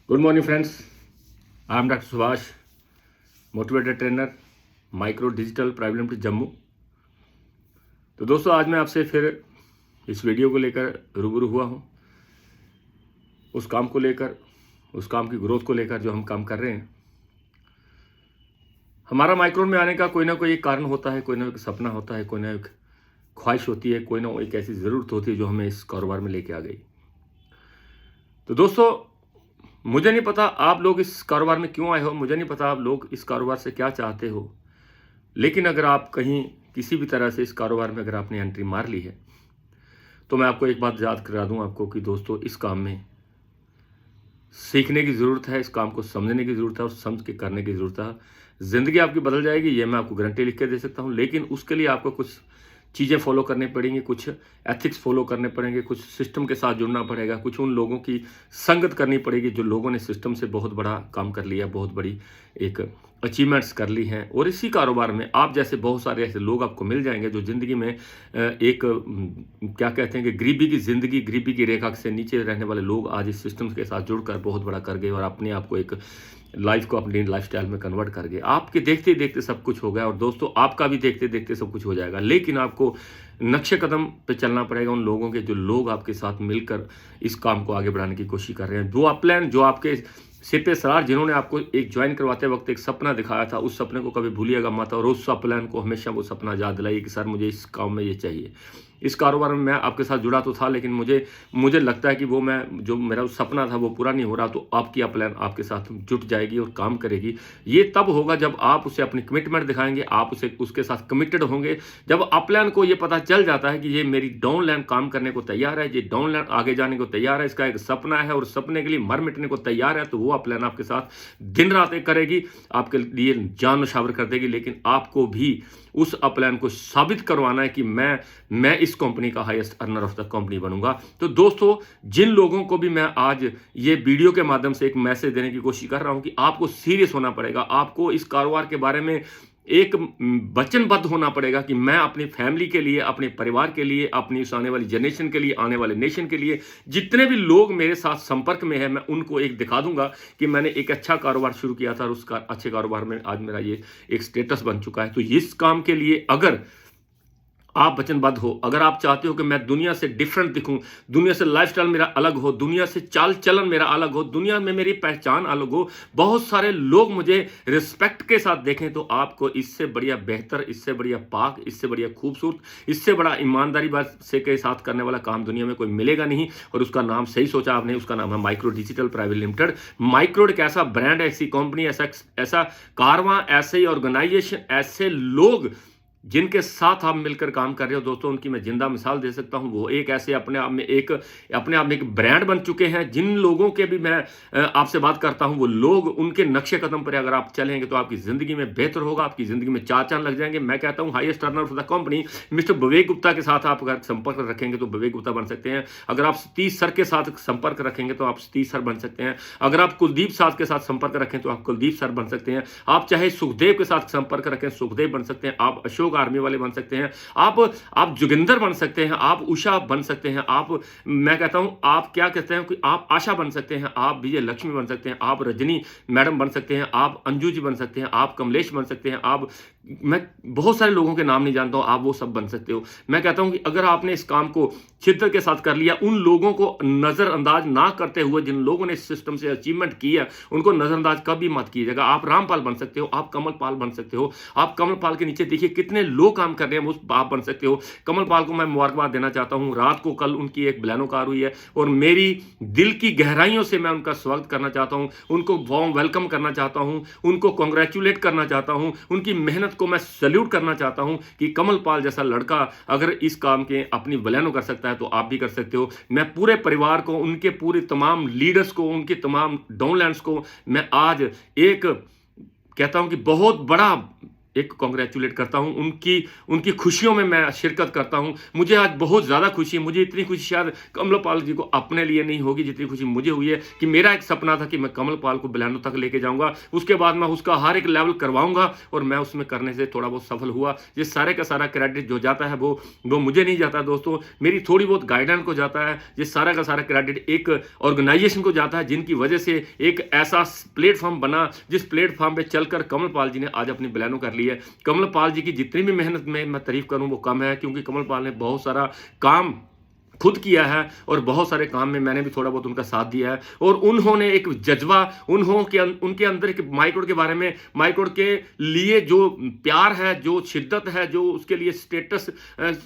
Good morning friends, I am doctor Subhash, motivator trainer, micro digital private limited Jammu. तो दोस्तों, आज मैं आपसे फिर इस वीडियो को लेकर रूबरू हुआ हूँ, उस काम को लेकर, उस काम की ग्रोथ को लेकर जो हम काम कर रहे हैं। हमारा माइक्रोन में आने का कोई ना कोई एक कारण होता है, कोई ना एक सपना होता है, कोई ना एक ख्वाहिश होती है, कोई ना एक ऐसी ज़रूरत होती है जो हमें इस कारोबार में लेके आ गई। तो दोस्तों, मुझे नहीं पता आप लोग इस कारोबार में क्यों आए हो, मुझे नहीं पता आप लोग इस कारोबार से क्या चाहते हो, लेकिन अगर आप कहीं किसी भी तरह से इस कारोबार में अगर आपने एंट्री मार ली है, तो मैं आपको एक बात याद करा दूं आपको कि दोस्तों, इस काम में सीखने की ज़रूरत है, इस काम को समझने की ज़रूरत है और समझ के करने की ज़रूरत है। ज़िंदगी आपकी बदल जाएगी, ये मैं आपको गारंटी लिख के दे सकता हूँ, लेकिन उसके लिए आपको कुछ चीज़ें फॉलो करनी पड़ेंगी, कुछ एथिक्स फॉलो करने पड़ेंगे, कुछ सिस्टम के साथ जुड़ना पड़ेगा, कुछ उन लोगों की संगत करनी पड़ेगी जो लोगों ने सिस्टम से बहुत बड़ा काम कर लिया, बहुत बड़ी एक अचीवमेंट्स कर ली हैं। और इसी कारोबार में आप जैसे बहुत सारे ऐसे लोग आपको मिल जाएंगे जो ज़िंदगी में एक क्या कहते हैं कि गरीबी की ज़िंदगी, गरीबी की रेखा से नीचे रहने वाले लोग आज इस सिस्टम के साथ जुड़कर बहुत बड़ा कर गए और अपने आप को एक लाइफ को अपनी लाइफस्टाइल में कन्वर्ट कर गए। आपके देखते देखते सब कुछ हो गया और दोस्तों, आपका भी देखते देखते सब कुछ हो जाएगा, लेकिन आपको नक्शे कदम पे चलना पड़ेगा उन लोगों के जो लोग आपके साथ मिलकर इस काम को आगे बढ़ाने की कोशिश कर रहे हैं। जो अपलाइन, जो आपके सिर पे सरार, जिन्होंने आपको एक ज्वाइन करवाते वक्त एक सपना दिखाया था, उस सपने को कभी भूलिएगा मत और उस अपलाइन को हमेशा वो सपना याद दिलाइए कि सर मुझे इस काम में ये चाहिए। इस कारोबार में मैं आपके साथ जुड़ा तो था, लेकिन मुझे लगता है कि वो मैं जो मेरा सपना था वो पूरा नहीं हो रहा, तो आपकी अपलाइन आपके साथ जुट जाएगी और काम करेगी। ये तब होगा जब आप उसे अपनी कमिटमेंट दिखाएंगे, आप उसके साथ कमिटेड होंगे। जब अपलाइन को ये पता चल जाता है कि ये मेरी डाउनलाइन काम करने को तैयार है, ये डाउनलाइन आगे जाने को तैयार है, इसका एक सपना है और सपने के लिए मर मिटने को तैयार है, तो वो अपलाइन आपके साथ दिन रात एक करेगी, आपके लिए जान नौछावर कर देगी। लेकिन आपको भी उस अपलाइन को साबित करवाना है कि मैं इस कंपनी का highest earner of the company बनूंगा। तो दोस्तों, जिन लोगों को भी मैं आज ये वीडियो के माध्यम से एक मैसेज देने की कोशिश कर रहा हूं कि आपको सीरियस होना पड़ेगा, आपको इस कारोबार के बारे में एक वचनबद्ध होना पड़ेगा कि मैं अपनी फैमिली के लिए, अपने परिवार के लिए, अपनी उस आने वाली जनरेशन के लिए, आने वाले नेशन के लिए, जितने भी लोग मेरे साथ संपर्क में है, मैं उनको एक दिखा दूंगा कि मैंने एक अच्छा कारोबार शुरू किया था और उस अच्छे कारोबार में आज मेरा ये एक स्टेटस बन चुका है। तो इस काम के लिए अगर आप वचनबद्ध हो, अगर आप चाहते हो कि मैं दुनिया से डिफरेंट दिखूं, दुनिया से लाइफस्टाइल मेरा अलग हो, दुनिया से चाल चलन मेरा अलग हो, दुनिया में मेरी पहचान अलग हो, बहुत सारे लोग मुझे रिस्पेक्ट के साथ देखें, तो आपको इससे बढ़िया बेहतर, इससे बढ़िया पाक, इससे बढ़िया खूबसूरत, इससे बड़ा ईमानदारी बात से के साथ करने वाला काम दुनिया में कोई मिलेगा नहीं। और उसका नाम सही सोचा आपने, उसका नाम है micro digital private limited. Micro एक ऐसा ब्रांड, ऐसी कंपनी, ऐसा कारवां, ऐसे ऑर्गेनाइजेशन, ऐसे लोग जिनके साथ आप मिलकर काम कर रहे हो दोस्तों, उनकी मैं जिंदा मिसाल दे सकता हूं। वो एक ऐसे अपने आप में एक ब्रांड बन चुके हैं। जिन लोगों के भी मैं आपसे बात करता हूं, वो लोग उनके नक्शे कदम पर अगर आप चलेंगे तो आपकी जिंदगी में बेहतर होगा, आपकी जिंदगी में चार चांद लग जाएंगे। मैं कहता हूं highest earner of the company mister Vivek Gupta के साथ आप अगर संपर्क रखेंगे तो विवेक गुप्ता बन सकते हैं। अगर आप सतीश सर के साथ संपर्क रखेंगे तो आप सतीश सर बन सकते हैं। अगर आप कुलदीप सर के साथ संपर्क रखें तो आप कुलदीप सर बन सकते हैं। आप चाहे सुखदेव के साथ संपर्क रखें, सुखदेव बन सकते हैं। आप अशोक आर्मी वाले बन सकते हैं, आप जोगिंदर बन सकते हैं, आप उषा बन सकते हैं, मैं कहता हूं आप क्या कहते हैं कि आप आशा बन सकते हैं, आप विजय लक्ष्मी बन सकते हैं, आप रजनी मैडम बन सकते हैं, आप अंजू जी बन सकते हैं, आप कमलेश बन सकते हैं, मैं बहुत सारे लोगों के नाम नहीं जानता हूं, आप वो सब बन सकते हो। मैं कहता हूं कि अगर आपने इस काम को छिद्र के साथ कर लिया, उन लोगों को नजरअंदाज ना करते हुए, जिन लोगों ने इस सिस्टम से अचीवमेंट किया, उनको नजरअंदाज कभी मत कीजिएगा। आप रामपाल बन सकते हो, आप कमलपाल बन सकते हो, आप कमलपाल के नीचे देखिए कितने लोग काम कर रहे हैं, उस आप बन सकते हो। कमलपाल को मैं मुबारकबाद देना चाहता हूं। रात को कल उनकी एक बलेनो कार हुई है और मेरी दिल की गहराइयों से मैं उनका स्वागत करना चाहता हूं, उनको वार्म वेलकम करना चाहता हूं, उनको कांग्रेचुलेट करना चाहता हूं, उनकी मेहनत को मैं सैल्यूट करना चाहता हूं कि कमलपाल जैसा लड़का अगर इस काम के अपनी बलेनो कर सकता है तो आप भी कर सकते हो। मैं पूरे परिवार को, उनके पूरे तमाम लीडर्स को, उनके तमाम डाउनलाइंस को मैं आज एक कहता हूं कि बहुत बड़ा एक कॉन्ग्रेचुलेट करता हूं, उनकी खुशियों में मैं शिरकत करता हूं। मुझे आज बहुत ज़्यादा खुशी है, मुझे इतनी खुशी शायद कमलपाल जी को अपने लिए नहीं होगी जितनी खुशी मुझे हुई है कि मेरा एक सपना था कि मैं कमलपाल को बिलानो तक लेके जाऊंगा, उसके बाद मैं उसका हर एक लेवल करवाऊंगा और मैं उसमें करने से थोड़ा बहुत सफल हुआ। ये सारे का सारा क्रेडिट जो जाता है वो मुझे नहीं जाता दोस्तों, मेरी थोड़ी बहुत गाइडेंस को जाता है। ये सारा का सारा क्रेडिट एक ऑर्गेनाइजेशन को जाता है जिनकी वजह से एक ऐसा प्लेटफॉर्म बना जिस प्लेटफॉर्म पे चलकर कमलपाल जी ने आज अपनी बिलानो कर ली है। कमलपाल जी की जितनी भी मेहनत में मैं तारीफ करूं वो कम है, क्योंकि कमलपाल ने बहुत सारा काम खुद किया है और बहुत सारे काम में मैंने भी थोड़ा बहुत उनका साथ दिया है। और उन्होंने एक जज्बा, उनके अंदर एक माइक्रोड के बारे में, माइक्रोड के लिए जो प्यार है, जो शिद्दत है, जो उसके लिए स्टेटस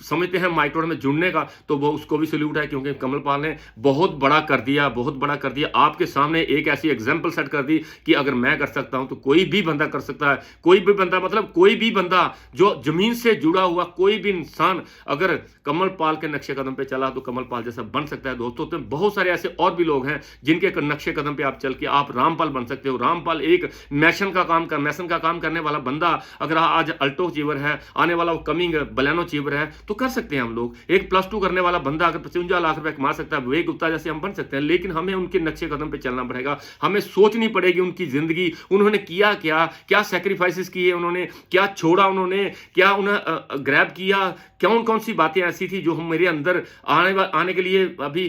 समझते हैं माइक्रोड में जुड़ने का, तो वो उसको भी सल्यूट है, क्योंकि कमलपाल ने बहुत बड़ा कर दिया, बहुत बड़ा कर दिया। आपके सामने एक ऐसी एग्जाम्पल सेट कर दी कि अगर मैं कर सकता हूं तो कोई भी बंदा कर सकता है। कोई भी बंदा, मतलब कोई भी बंदा जो जमीन से जुड़ा हुआ कोई भी इंसान अगर कमलपाल के नक्शे कदम पे चला तो कमलपाल जैसा बन सकता है दोस्तों। तो बहुत सारे ऐसे और भी लोग हैं जिनके नक्शे कदम पे आप चल के आप रामपाल बन सकते हो। रामपाल एक मैसन का काम करने वाला बंदा अगर आज अल्टो अचीवर है, आने वाला वो कमिंग बलेनो अचीवर है, तो कर सकते हैं हम लोग। एक +2 करने वाला बंदा अगर 55 लाख रुपए कमा सकता है, विवेक गुप्ता जैसे हम बन सकते हैं। लेकिन हमें उनके नक्शे कदम पे चलना पड़ेगा, हमें सोचनी पड़ेगी उनकी जिंदगी, उन्होंने किया क्या सैक्रिफाइसेस किए उन्होंने, क्या छोड़ा उन्होंने, क्या उन्हें ग्रैब किया, कौन सी बातें ऐसी थी जो हम मेरे अंदर आने के लिए अभी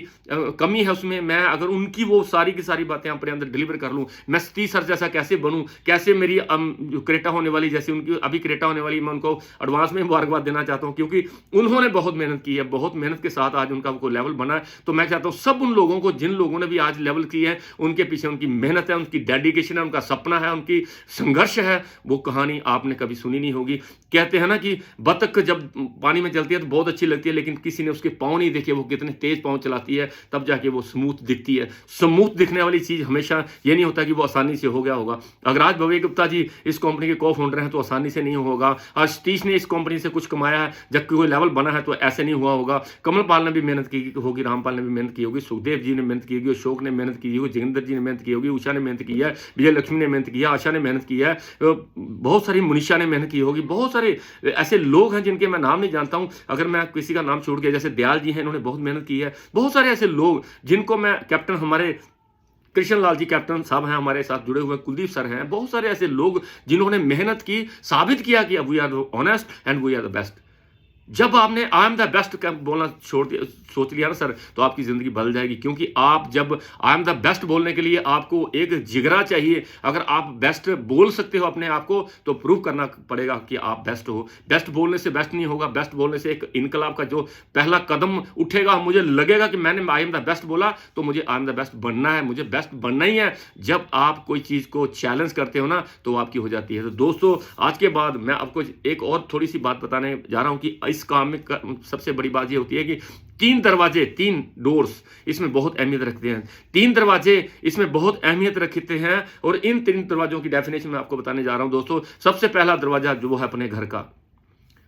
कमी है उसमें। मैं अगर उनकी वो सारी की सारी बातें अपने अंदर डिलीवर कर लूं, मैं सतीश सर जैसा कैसे बनूं, कैसे मेरी जो क्रेटा होने वाली, जैसे उनकी अभी क्रेटा होने वाली, मैं उनको एडवांस में मुबारकबाद देना चाहता हूं, क्योंकि उन्होंने बहुत मेहनत की है, बहुत मेहनत के साथ आज उनका कोई लेवल बना है। तो मैं चाहता हूं सब उन लोगों को, जिन लोगों ने भी आज लेवल किए हैं, उनके पीछे उनकी मेहनत है, उनकी डेडिकेशन है, उनका सपना है, उनकी संघर्ष है। वो कहानी आपने कभी सुनी नहीं होगी। कहते हैं ना कि बतख जब पानी में चलती है तो बहुत अच्छी लगती है, लेकिन किसी ने उसके पाँव नहीं देखे, वो कितने तेज पाँव चलाती है, तब जाके वो स्मूथ दिखती है। स्मूथ दिखने वाली चीज हमेशा ये नहीं होता कि वो आसानी से हो गया होगा। अगर आज विवेक गुप्ता जी इस कंपनी के को फाउंडर हैं तो आसानी से नहीं होगा। आज सतीश ने इस कंपनी से कुछ कमाया है, जब कोई लेवल बना है तो ऐसे नहीं हुआ होगा। कमलपाल ने भी मेहनत की होगी, रामपाल ने भी मेहनत की होगी, सुखदेव जी ने मेहनत की होगी, अशोक ने मेहनत की होगी, जोगिंदर जी ने मेहनत की होगी, उषा ने मेहनत की है, विजय लक्ष्मी ने मेहनत की है, आशा ने मेहनत की है, बहुत सारी मुनीषा ने मेहनत की होगी। बहुत सारे ऐसे लोग हैं जिनके मैं नाम नहीं जानता हूं, अगर मैं किसी का नाम छोड़ गया, जैसे दयाल जी हैं, इन्होंने बहुत मेहनत की है। बहुत सारे ऐसे लोग जिनको मैं, कैप्टन हमारे कृष्ण लाल जी कैप्टन साहब हैं, हमारे साथ जुड़े हुए कुलदीप सर हैं, बहुत सारे ऐसे लोग जिन्होंने मेहनत की, साबित किया कि we are honest and we are the best. जब आपने आई एम द बेस्ट बोलना सोच लिया ना सर, तो आपकी जिंदगी बदल जाएगी। क्योंकि आप जब आई एम द बेस्ट बोलने के लिए आपको एक जिगरा चाहिए। अगर आप बेस्ट बोल सकते हो अपने आप को, तो प्रूव करना पड़ेगा कि आप बेस्ट हो। बेस्ट बोलने से बेस्ट नहीं होगा, बेस्ट बोलने से एक इनकलाब का जो पहला कदम उठेगा, मुझे लगेगा कि मैंने आई एम द बेस्ट बोला तो मुझे आई एम द बेस्ट बनना है, मुझे बेस्ट बनना ही है। जब आप कोई चीज को चैलेंज करते हो ना, तो आपकी हो जाती है। तो दोस्तों, आज के बाद मैं आपको एक और थोड़ी सी बात बताने जा रहा हूं कि इस काम में सबसे बड़ी बात यह होती है कि 3 दरवाजे, 3 डोर्स इसमें बहुत अहमियत रखते हैं। 3 दरवाजे इसमें बहुत अहमियत रखते हैं, और इन 3 दरवाजों की डेफिनेशन मैं आपको बताने जा रहा हूं दोस्तों। सबसे पहला दरवाजा जो है अपने घर का।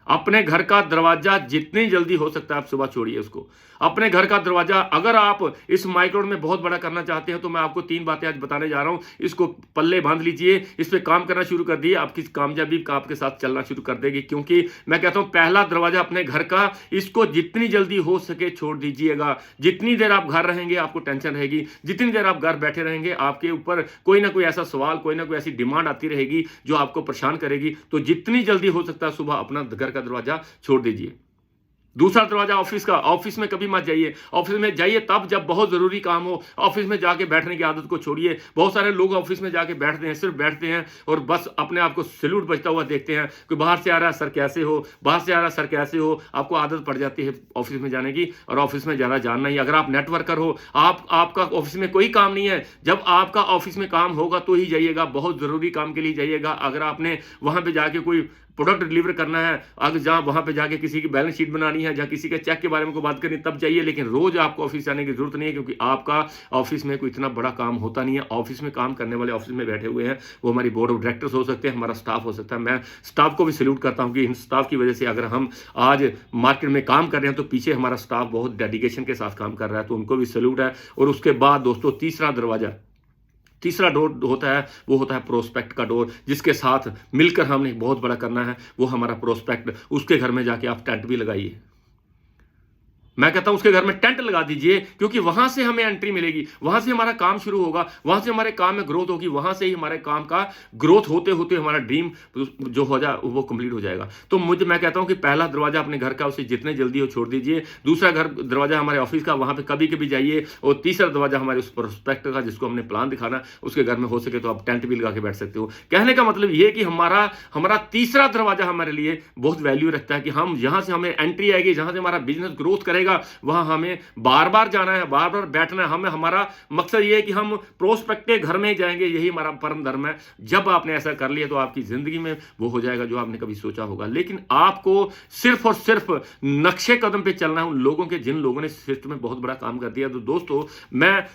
अपने घर का दरवाजा जितनी जल्दी हो सकता है आप सुबह छोड़िए उसको। अपने घर का दरवाजा, अगर आप इस माइक्रोड में बहुत बड़ा करना चाहते हैं तो मैं आपको 3 बातें आज बताने जा रहा हूं। इसको पल्ले बांध लीजिए, इस पे काम करना शुरू कर दिए, आपकी कामयाबी का आपके साथ चलना शुरू कर देगी। क्योंकि मैं कहता हूं पहला दरवाजा अपने घर का, इसको जितनी जल्दी हो सके छोड़ दीजिएगा। जितनी देर आप घर रहेंगे आपको टेंशन रहेगी, जितनी देर आप घर बैठे रहेंगे आपके ऊपर कोई ना कोई ऐसा सवाल, कोई ना कोई ऐसी डिमांड आती रहेगी जो आपको परेशान करेगी। तो जितनी जल्दी हो सकता है सुबह अपना घर का दरवाजा छोड़ दीजिए। दूसरा दरवाजा ऑफिस का। ऑफिस में कभी मत जाइए। ऑफिस में जाइए तब जब बहुत जरूरी काम हो। ऑफिस में जाके बैठने की आदत को छोड़िए। बहुत सारे लोग ऑफिस में जाके बैठते हैं, सिर्फ बैठते हैं और बस अपने आप को सैल्यूट बजता हुआ देखते हैं। कोई बाहर से आ रहा है, सर कैसे हो, बाहर से आ रहा है, सर कैसे हो। आपको आदत पड़ जाती है ऑफिस में जाने की, और ऑफिस में ज़्यादा जानना ही। अगर आप नेटवर्कर हो, आपका ऑफिस में कोई काम नहीं है, जब आपका ऑफिस में काम होगा तो ही जाइएगा, बहुत ज़रूरी काम के लिए जाइएगा। अगर आपने वहाँ पर जाके कोई प्रोडक्ट डिलीवर करना है, अगर जहाँ वहाँ पे जाके किसी की बैलेंस शीट बनानी है, जहाँ किसी के चेक के बारे में कोई बात करनी, तब चाहिए। लेकिन रोज आपको ऑफिस जाने की जरूरत नहीं है, क्योंकि आपका ऑफिस में कोई इतना बड़ा काम होता नहीं है। ऑफिस में काम करने वाले ऑफिस में बैठे हुए हैं, वो हमारी बोर्ड ऑफ डायरेक्टर्स हो सकते हैं, हमारा स्टाफ हो सकता है। मैं स्टाफ को भी सैल्यूट करता हूँ कि इन स्टाफ की वजह से अगर हम आज मार्केट में काम कर रहे हैं तो पीछे हमारा स्टाफ बहुत डेडिकेशन के साथ काम कर रहा है, तो उनको भी सैल्यूट है। और उसके बाद दोस्तों, तीसरा तीसरा डोर होता है, वो होता है प्रोस्पेक्ट का डोर, जिसके साथ मिलकर हमने बहुत बड़ा करना है, वो हमारा प्रोस्पेक्ट। उसके घर में जाके आप टेंट भी लगाइए। मैं कहता हूं उसके घर में टेंट लगा दीजिए, क्योंकि वहां से हमें एंट्री मिलेगी, वहां से हमारा काम शुरू होगा, वहां से हमारे काम में ग्रोथ होगी, वहां से ही हमारे काम का ग्रोथ होते होते हमारा ड्रीम जो हो जाए वो कंप्लीट हो जाएगा। तो मैं कहता हूं कि पहला दरवाजा अपने घर का उसे जितने जल्दी हो छोड़ दीजिए। दूसरा दरवाजा हमारे ऑफिस का, वहां पर कभी कभी जाइए। और तीसरा दरवाजा हमारे उस प्रोस्पेक्ट का, जिसको हमने प्लान दिखाना, उसके घर में हो सके तो आप टेंट भी लगा के बैठ सकते हो। कहने का मतलब यह कि हमारा तीसरा दरवाजा हमारे लिए बहुत वैल्यू रखता है कि हम जहां से हमें एंट्री आएगी, जहां से हमारा बिजनेस ग्रोथ करेगा, वहां हमें बार बार जाना है, बार बार बैठना है। हमारा मकसद यह है कि हम प्रोस्पेक्ट के घर में जाएंगे, यही हमारा परम धर्म है। जब आपने ऐसा कर लिया तो आपकी जिंदगी में वो हो जाएगा जो आपने कभी सोचा होगा। लेकिन आपको सिर्फ और सिर्फ नक्शे कदम पे चलना है उन लोगों के, जिन लोगों ने सिस्टम में बहुत बड़ा काम कर दिया। तो दोस्तों, मैं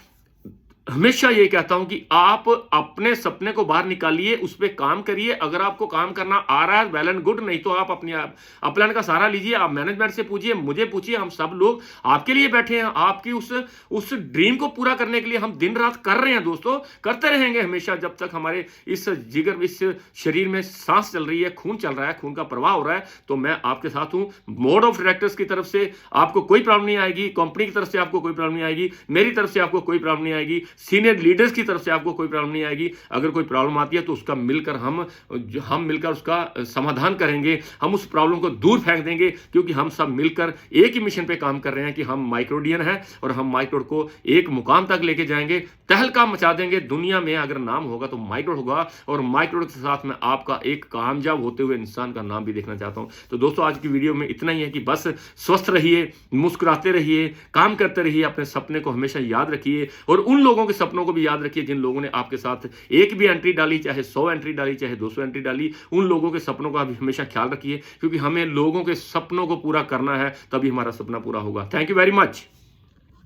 हमेशा ये कहता हूं कि आप अपने सपने को बाहर निकालिए, उस पर काम करिए। अगर आपको काम करना आ रहा है, वेल एंड गुड, नहीं तो आप अपने अपलाइन का सहारा लीजिए। आप मैनेजमेंट से पूछिए, मुझे पूछिए, हम सब लोग आपके लिए बैठे हैं। आपकी उस ड्रीम को पूरा करने के लिए हम दिन रात कर रहे हैं दोस्तों, करते रहेंगे हमेशा, जब तक हमारे इस जिगर, इस शरीर में सांस चल रही है, खून चल रहा है, खून का प्रवाह हो रहा है। तो मैं आपके साथ हूं। बोर्ड ऑफ डायरेक्टर्स की तरफ से आपको कोई प्रॉब्लम नहीं आएगी, कंपनी की तरफ से आपको कोई प्रॉब्लम नहीं आएगी, मेरी तरफ से आपको कोई प्रॉब्लम नहीं आएगी, सीनियर लीडर्स की तरफ से आपको कोई प्रॉब्लम नहीं आएगी। अगर कोई प्रॉब्लम आती है तो उसका मिलकर हम मिलकर उसका समाधान करेंगे। हम उस प्रॉब्लम को दूर फेंक देंगे, क्योंकि हम सब मिलकर एक ही मिशन पे काम कर रहे हैं कि हम माइक्रोडियन हैं और हम माइक्रोड को एक मुकाम तक लेके जाएंगे, तहलका मचा देंगे। दुनिया में अगर नाम होगा तो माइक्रोड होगा, और माइक्रोड के साथ में आपका एक कामयाब होते हुए इंसान का नाम भी देखना चाहता हूं। तो दोस्तों, आज की वीडियो में इतना ही है कि बस स्वस्थ रहिए, मुस्कुराते रहिए, काम करते रहिए, अपने सपने को हमेशा याद रखिए, और उन लोगों के सपनों को भी याद रखिए जिन लोगों ने आपके साथ एक भी एंट्री डाली, चाहे 100 एंट्री डाली, चाहे 200 एंट्री डाली। उन लोगों के सपनों का भी हमेशा ख्याल रखिए, क्योंकि हमें लोगों के सपनों को पूरा करना है, तभी हमारा सपना पूरा होगा। Thank you very much.